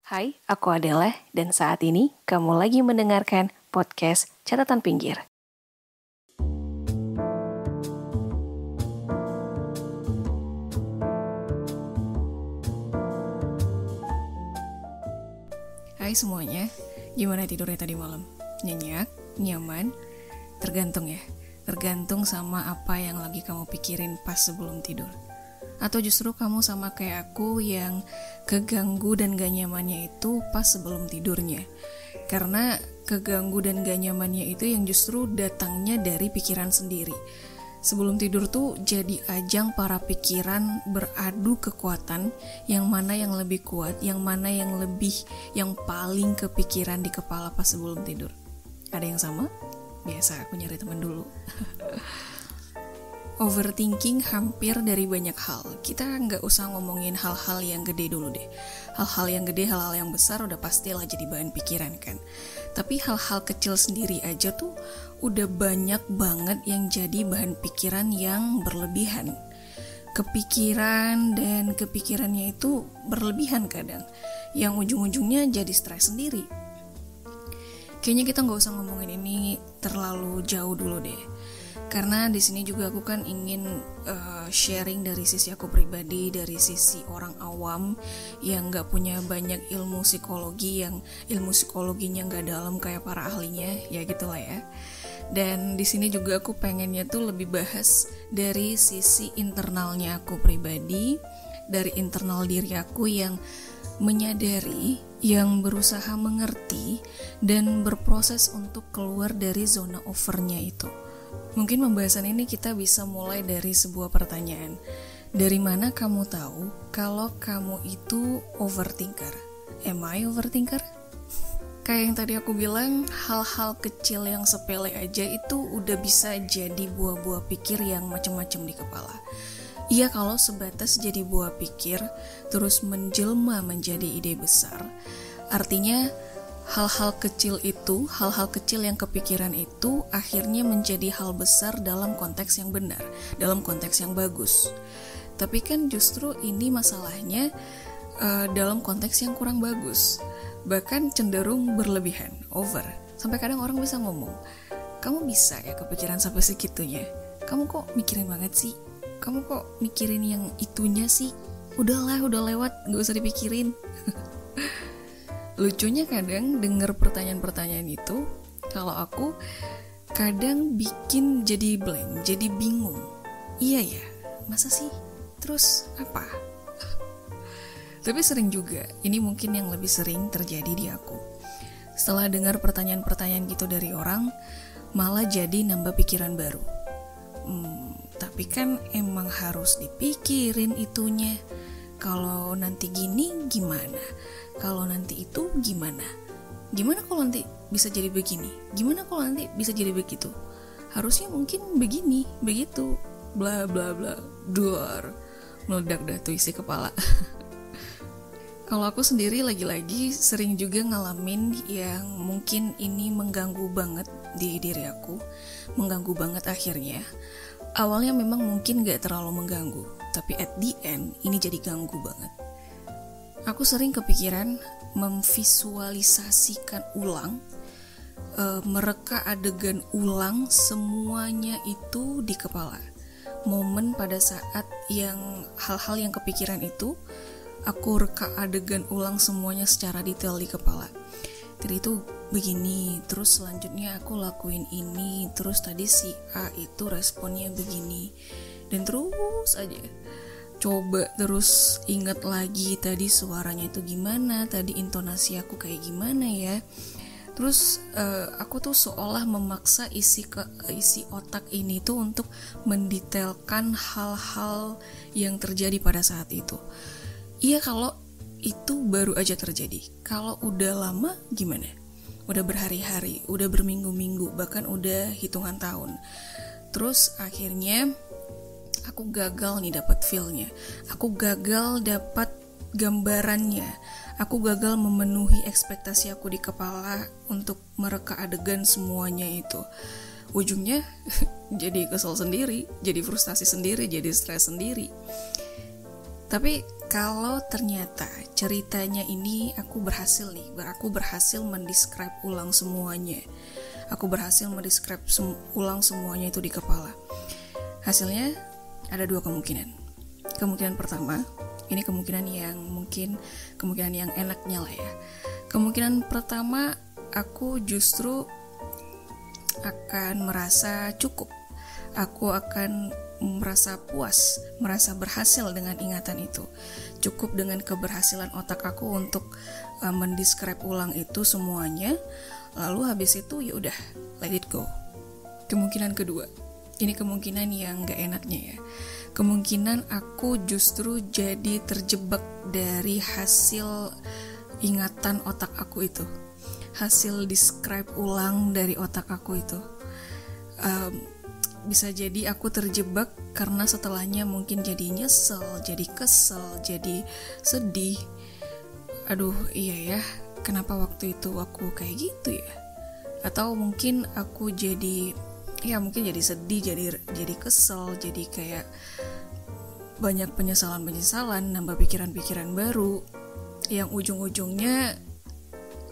Hai, aku Adela dan saat ini kamu lagi mendengarkan podcast Catatan Pinggir. Hai semuanya, gimana tidurnya tadi malam? Nyenyak? Nyaman? Tergantung ya, tergantung sama apa yang lagi kamu pikirin pas sebelum tidur. Atau justru kamu sama kayak aku yang keganggu dan gak nyamannya itu pas sebelum tidurnya. Karena keganggu dan gak nyamannya itu yang justru datangnya dari pikiran sendiri. Sebelum tidur tuh jadi ajang para pikiran beradu kekuatan, yang mana yang lebih kuat, yang mana yang paling kepikiran di kepala pas sebelum tidur. Ada yang sama? Biasa aku nyari teman dulu. Overthinking hampir dari banyak hal. Kita nggak usah ngomongin hal-hal yang gede dulu deh. Hal-hal yang gede, hal-hal yang besar udah pastilah jadi bahan pikiran kan. Tapi hal-hal kecil sendiri aja tuh udah banyak banget yang jadi bahan pikiran yang berlebihan. Kepikiran dan kepikirannya itu berlebihan kadang. Yang ujung-ujungnya jadi stres sendiri. Kayaknya kita nggak usah ngomongin ini terlalu jauh dulu deh. Karena di sini juga aku kan ingin sharing dari sisi aku pribadi, dari sisi orang awam yang nggak punya banyak ilmu psikologi, yang ilmu psikologinya nggak dalam kayak para ahlinya, ya gitulah ya. Dan di sini juga aku pengennya tuh lebih bahas dari sisi internalnya aku pribadi, dari internal diri aku yang menyadari, yang berusaha mengerti dan berproses untuk keluar dari zona overnya itu. Mungkin pembahasan ini kita bisa mulai dari sebuah pertanyaan. Dari mana kamu tahu kalau kamu itu overthinker? Am I overthinker? Kayak yang tadi aku bilang, hal-hal kecil yang sepele aja itu udah bisa jadi buah-buah pikir yang macem-macem di kepala. Iya, kalau sebatas jadi buah pikir, terus menjelma menjadi ide besar, artinya hal-hal kecil itu, hal-hal kecil yang kepikiran itu akhirnya menjadi hal besar dalam konteks yang benar, dalam konteks yang bagus. Tapi kan justru ini masalahnya dalam konteks yang kurang bagus, bahkan cenderung berlebihan, over. Sampai kadang orang bisa ngomong, kamu bisa ya kepikiran sampai segitunya? Kamu kok mikirin banget sih? Kamu kok mikirin yang itunya sih? Udahlah, udah lewat, gak usah dipikirin. Lucunya kadang denger pertanyaan-pertanyaan itu, kalau aku kadang bikin jadi blank, jadi bingung. Iya ya, masa sih? Terus apa? Tapi sering juga, ini mungkin yang lebih sering terjadi di aku. Setelah dengar pertanyaan-pertanyaan gitu dari orang, malah jadi nambah pikiran baru. Tapi kan emang harus dipikirin itunya. Kalau nanti gini gimana? Kalau nanti itu gimana? Gimana kalau nanti bisa jadi begini? Gimana kalau nanti bisa jadi begitu? Harusnya mungkin begini, begitu, bla bla bla, duar, meledak dah tuh isi kepala. Kalau aku sendiri lagi-lagi sering juga ngalamin yang mungkin ini mengganggu banget di diri aku, mengganggu banget akhirnya. Awalnya memang mungkin gak terlalu mengganggu, tapi at the end ini jadi ganggu banget. Aku sering kepikiran memvisualisasikan ulang, mereka adegan ulang semuanya itu di kepala. Momen pada saat yang hal-hal yang kepikiran itu, aku reka adegan ulang semuanya secara detail di kepala. Tadi itu begini, terus selanjutnya aku lakuin ini, terus tadi si A itu responnya begini, dan terus aja. Coba terus ingat lagi tadi suaranya itu gimana, tadi intonasi aku kayak gimana ya. Terus aku tuh seolah memaksa isi otak ini tuh untuk mendetailkan hal-hal yang terjadi pada saat itu. Iya, kalau itu baru aja terjadi. Kalau udah lama gimana? Udah berhari-hari, udah berminggu-minggu, bahkan udah hitungan tahun. Terus akhirnya aku gagal nih dapat feel-nya. Aku gagal dapat gambarannya. Aku gagal memenuhi ekspektasi aku di kepala untuk mereka adegan semuanya itu. Ujungnya jadi kesel sendiri, jadi frustasi sendiri, jadi stres sendiri. Tapi kalau ternyata ceritanya ini aku berhasil mendescribe ulang semuanya. Aku berhasil mendescribe ulang semuanya itu di kepala. Hasilnya ada dua kemungkinan. Kemungkinan pertama, ini kemungkinan yang enaknya lah ya. Kemungkinan pertama, aku justru akan merasa cukup. Aku akan merasa puas, merasa berhasil dengan ingatan itu. Cukup dengan keberhasilan otak aku untuk mendescribe ulang itu semuanya. Lalu habis itu ya udah, let it go. Kemungkinan kedua, ini kemungkinan yang gak enaknya ya. Kemungkinan aku justru jadi terjebak dari hasil ingatan otak aku itu, hasil describe ulang dari otak aku itu. Bisa jadi aku terjebak karena setelahnya mungkin jadi nyesel, jadi kesel, jadi sedih. Aduh iya ya, kenapa waktu itu aku kayak gitu ya? Atau mungkin aku jadi sedih, jadi kesel, jadi kayak banyak penyesalan, nambah pikiran-pikiran baru yang ujung-ujungnya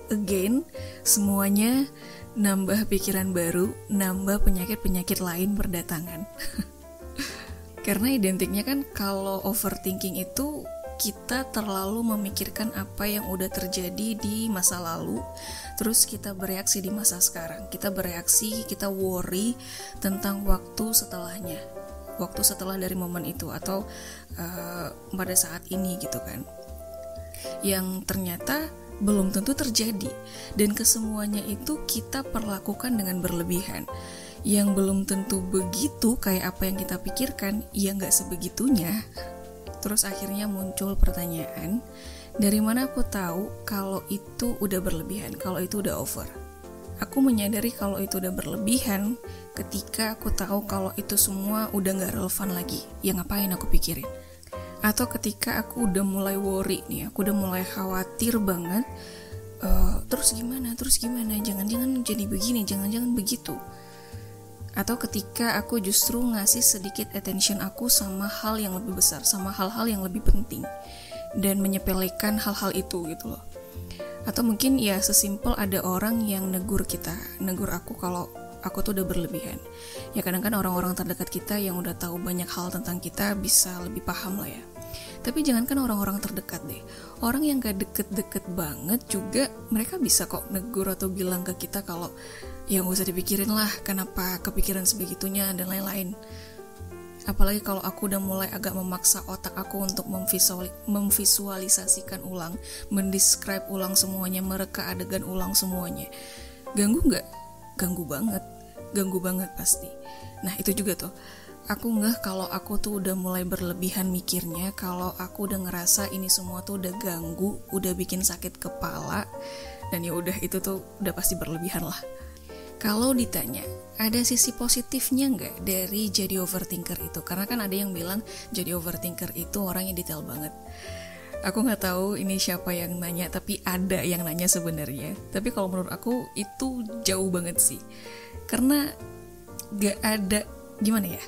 again semuanya nambah pikiran baru, nambah penyakit-penyakit lain berdatangan. Karena identiknya kan kalau overthinking itu kita terlalu memikirkan apa yang udah terjadi di masa lalu, terus kita bereaksi di masa sekarang. Kita worry tentang waktu setelahnya, waktu setelah dari momen itu atau pada saat ini gitu kan, yang ternyata belum tentu terjadi. Dan kesemuanya itu kita perlakukan dengan berlebihan, yang belum tentu begitu kayak apa yang kita pikirkan, ya gak sebegitunya. Terus akhirnya muncul pertanyaan, dari mana aku tahu kalau itu udah berlebihan, kalau itu udah over? Aku menyadari kalau itu udah berlebihan ketika aku tahu kalau itu semua udah gak relevan lagi. Ya ngapain aku pikirin? Atau ketika aku udah mulai worry nih, aku udah mulai khawatir banget, terus gimana, jangan-jangan jadi begini, jangan-jangan begitu. Atau ketika aku justru ngasih sedikit attention aku sama hal yang lebih besar, sama hal-hal yang lebih penting, dan menyepelekan hal-hal itu gitu loh. Atau mungkin ya sesimpel ada orang yang negur aku kalau aku tuh udah berlebihan. Ya kadang-kadang orang-orang terdekat kita yang udah tahu banyak hal tentang kita bisa lebih paham lah ya. Tapi jangankan orang-orang terdekat deh, orang yang gak deket-deket banget juga mereka bisa kok negur atau bilang ke kita kalau ya gak usah dipikirin lah, kenapa kepikiran sebegitunya dan lain-lain. Apalagi kalau aku udah mulai agak memaksa otak aku untuk memvisualisasikan ulang, mendescribe ulang semuanya, mereka adegan ulang semuanya. Ganggu gak? Ganggu banget pasti. Nah itu juga tuh, aku ngeh kalau aku tuh udah mulai berlebihan mikirnya, kalau aku udah ngerasa ini semua tuh udah ganggu, udah bikin sakit kepala, dan ya udah itu tuh udah pasti berlebihan lah. Kalau ditanya, ada sisi positifnya nggak dari jadi overthinker itu? Karena kan ada yang bilang jadi overthinker itu orang yang detail banget. Aku nggak tahu ini siapa yang nanya, tapi ada yang nanya sebenarnya. Tapi kalau menurut aku itu jauh banget sih. Karena nggak ada, gimana ya?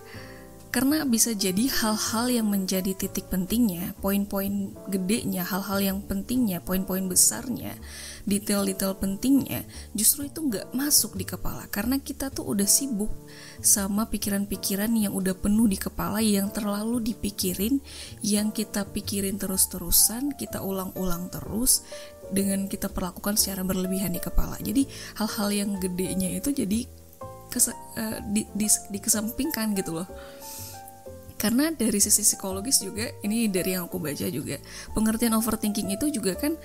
Karena bisa jadi hal-hal yang menjadi titik pentingnya, poin-poin gedenya, hal-hal yang pentingnya, poin-poin besarnya, detail-detail pentingnya, justru itu gak masuk di kepala. Karena kita tuh udah sibuk sama pikiran-pikiran yang udah penuh di kepala, yang terlalu dipikirin, yang kita pikirin terus-terusan, kita ulang-ulang terus, dengan kita perlakukan secara berlebihan di kepala. Jadi hal-hal yang gedenya itu jadi dikesampingkan gitu loh. Karena dari sisi psikologis juga, ini dari yang aku baca juga, pengertian overthinking itu juga kan,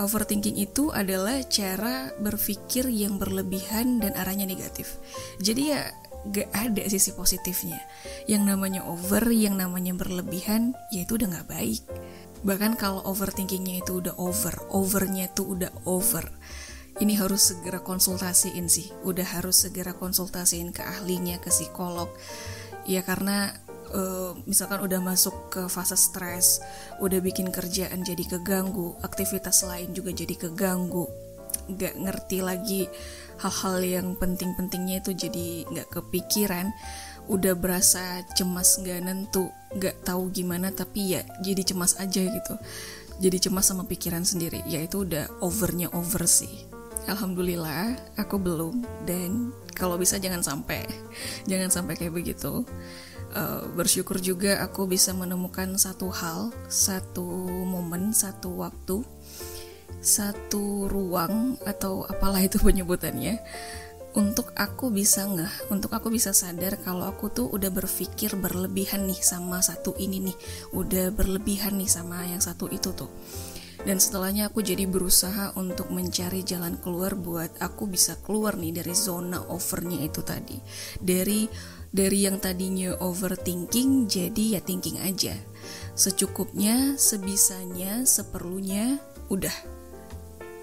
overthinking itu adalah cara berpikir yang berlebihan dan arahnya negatif. Jadi ya gak ada sisi positifnya. Yang namanya over, yang namanya berlebihan, ya itu udah gak baik. Bahkan kalau overthinkingnya itu udah overnya itu udah over, ini harus segera konsultasiin sih. Udah harus segera konsultasiin ke ahlinya, ke psikolog. Ya karena misalkan udah masuk ke fase stres, udah bikin kerjaan jadi keganggu, aktivitas lain juga jadi keganggu, gak ngerti lagi hal-hal yang penting-pentingnya itu jadi gak kepikiran. udah berasa cemas gak nentu, gak tahu gimana, tapi ya jadi cemas aja gitu. Jadi cemas sama pikiran sendiri, ya itu udah over sih. Alhamdulillah aku belum, dan kalau bisa jangan sampai kayak begitu. Bersyukur juga aku bisa menemukan satu hal, satu momen, satu waktu, satu ruang atau apalah itu penyebutannya, untuk aku bisa untuk aku bisa sadar kalau aku tuh udah berpikir berlebihan nih sama satu ini nih, udah berlebihan nih sama yang satu itu tuh. Dan setelahnya aku jadi berusaha untuk mencari jalan keluar buat aku bisa keluar nih dari zona overnya itu tadi. Dari yang tadinya overthinking jadi ya thinking aja. Secukupnya, sebisanya, seperlunya, udah.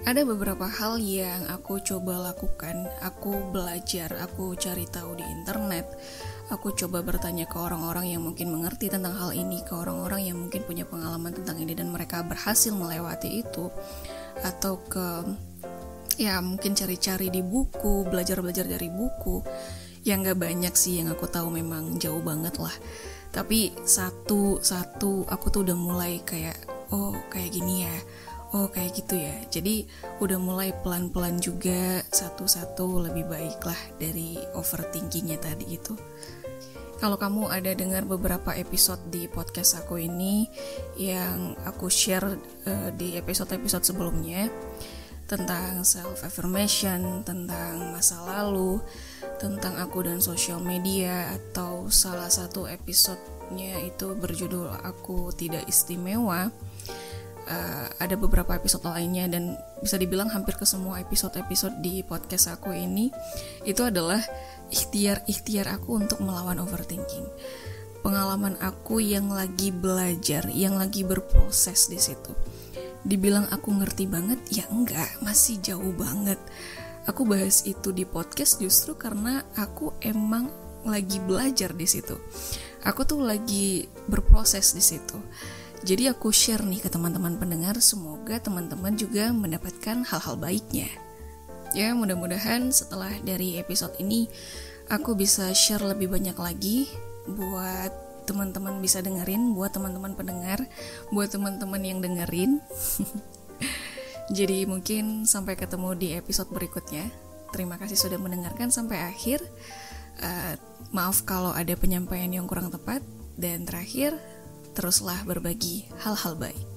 Ada beberapa hal yang aku coba lakukan, aku belajar, aku cari tahu di internet, aku coba bertanya ke orang-orang yang mungkin mengerti tentang hal ini, ke orang-orang yang mungkin punya pengalaman tentang ini dan mereka berhasil melewati itu, atau ya mungkin cari-cari di buku, belajar-belajar dari buku. Yang gak banyak sih yang aku tahu, memang jauh banget lah. Tapi satu-satu aku tuh udah mulai kayak, oh kayak gini ya, oh kayak gitu ya. Jadi udah mulai pelan-pelan juga, satu-satu lebih baik lah dari overthinkingnya tadi itu. Kalau kamu ada dengar beberapa episode di podcast aku ini yang aku share di episode-episode sebelumnya tentang self-affirmation, tentang masa lalu, tentang aku dan sosial media, atau salah satu episodenya itu berjudul Aku Tidak Istimewa. Ada beberapa episode lainnya, dan bisa dibilang hampir ke semua episode-episode di podcast aku ini itu adalah ikhtiar aku untuk melawan overthinking. Pengalaman aku yang lagi belajar, yang lagi berproses di situ. Dibilang aku ngerti banget, ya enggak, masih jauh banget. Aku bahas itu di podcast justru karena aku emang lagi belajar di situ. Aku tuh lagi berproses di situ. Jadi aku share nih ke teman-teman pendengar, semoga teman-teman juga mendapatkan hal-hal baiknya. Ya, mudah-mudahan setelah dari episode ini aku bisa share lebih banyak lagi buat teman-teman bisa dengerin, buat teman-teman pendengar, buat teman-teman yang dengerin. Jadi mungkin sampai ketemu di episode berikutnya. Terima kasih sudah mendengarkan sampai akhir. Maaf kalau ada penyampaian yang kurang tepat. Dan terakhir, teruslah berbagi hal-hal baik.